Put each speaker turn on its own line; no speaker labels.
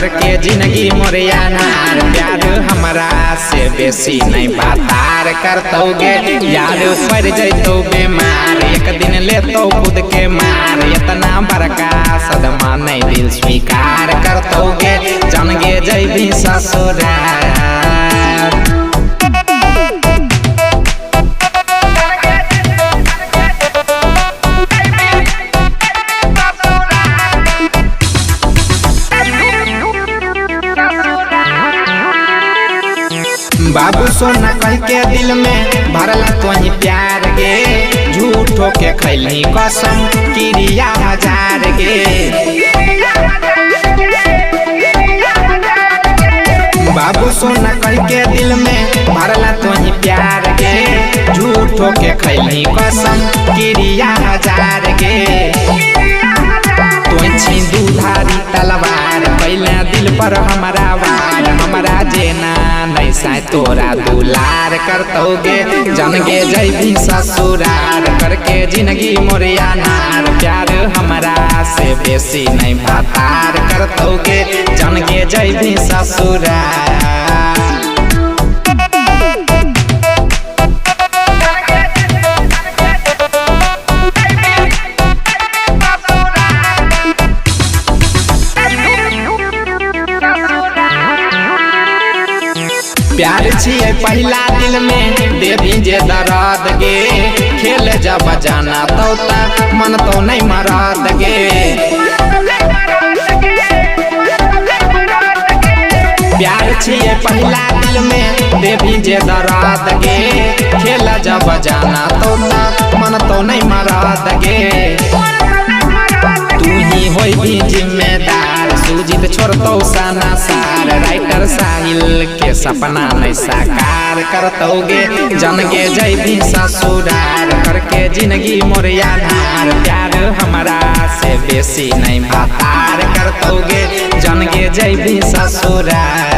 करके जिंदगी मोरिया नार। प्यार हमरा से बेसी नहीं बातार करतोगे यार पड़ जैतो बेमार। एक दिन लेतो खुद के मार इतना बड़का सदमा नहीं दिल स्वीकार करतोगे जनगे जैबी ससुराल। बाबू सोना कह के दिल में भरला तोही प्यार गे। झूठो के खैली कसम क्रिया हजार गे। बाबू सोना कह के दिल में भरला तोही प्यार गे। झूठो के खैली कसम क्रिया हजार गे। तोही दूधारी तलवार पहले दिल पर हमारा वार। हमारा जेना नहीं सा तोरा दुलार करतोगे जनगे जैबी ससुरार। करके जिंदगी मोरिया नार प्यार हमरा से बेसी नहीं बातार करतोगे जनगे जैबी ससुरार। प्यार छिए पहला दिल में देवी जे दर्द गे। खेल जब जाना तो मन तो नहीं मरद गे। प्यार छिए पहला दिल में देवी जे दर्द गे। खेल जब जाना तो मन तो नहीं मरद गे। तू ही होई भी जिम्मेदार सुजीत छोड़तो साना सार। राइटर साहिल के सपना नहीं साकार करतोगे जनगे जैबी ससुरार। करके जिंदगी मोरिया नार प्यार हमरा से बेसी नहीं बातार करतोगे जनगे जैबी ससुरार।